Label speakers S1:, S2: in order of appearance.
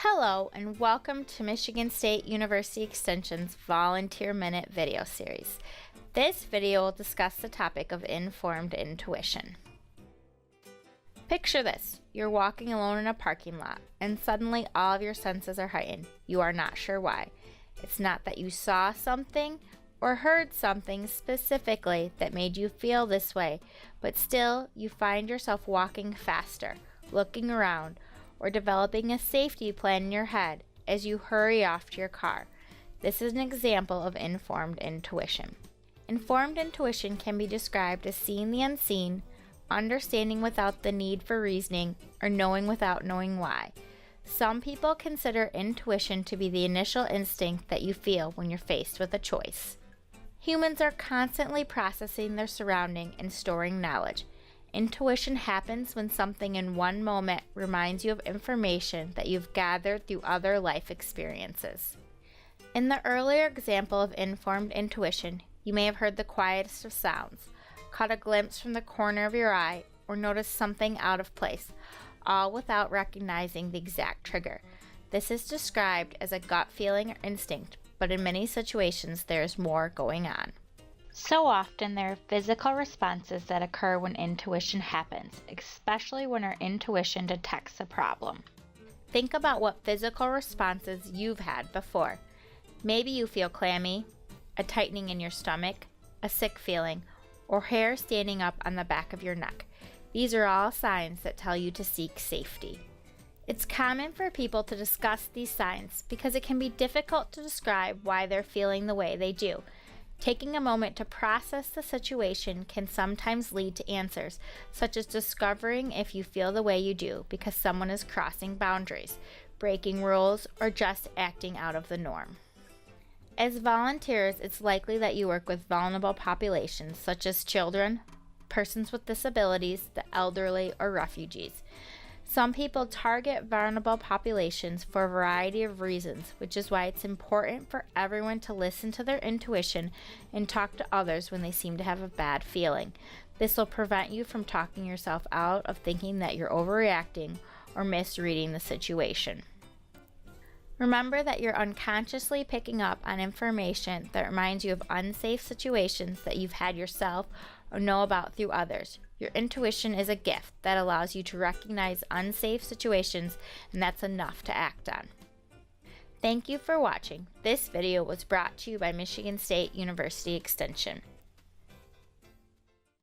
S1: Hello and welcome to Michigan State University Extension's Volunteer Minute video series. This video will discuss the topic of informed intuition. Picture this, you're walking alone in a parking lot and suddenly all of your senses are heightened. You are not sure why. It's not that you saw something or heard something specifically that made you feel this way, but still you find yourself walking faster, looking around, or developing a safety plan in your head as you hurry off to your car. This is an example of informed intuition. Informed intuition can be described as seeing the unseen, understanding without the need for reasoning, or knowing without knowing why. Some people consider intuition to be the initial instinct that you feel when you're faced with a choice. Humans are constantly processing their surrounding and storing knowledge. Intuition happens when something in one moment reminds you of information that you've gathered through other life experiences. In the earlier example of informed intuition, you may have heard the quietest of sounds, caught a glimpse from the corner of your eye, or noticed something out of place, all without recognizing the exact trigger. This is described as a gut feeling or instinct, but in many situations there is more going on. So often there are physical responses that occur when intuition happens, especially when our intuition detects a problem. Think about what physical responses you've had before. Maybe you feel clammy, a tightening in your stomach, a sick feeling, or hair standing up on the back of your neck. These are all signs that tell you to seek safety. It's common for people to discuss these signs because it can be difficult to describe why they're feeling the way they do. Taking a moment to process the situation can sometimes lead to answers, such as discovering if you feel the way you do because someone is crossing boundaries, breaking rules, or just acting out of the norm. As volunteers, it's likely that you work with vulnerable populations such as children, persons with disabilities, the elderly, or refugees. Some people target vulnerable populations for a variety of reasons, which is why it's important for everyone to listen to their intuition and talk to others when they seem to have a bad feeling. This will prevent you from talking yourself out of thinking that you're overreacting or misreading the situation. Remember that you're unconsciously picking up on information that reminds you of unsafe situations that you've had yourself or know about through others. Your intuition is a gift that allows you to recognize unsafe situations, and that's enough to act on. Thank you for watching. This video was brought to you by Michigan State University Extension.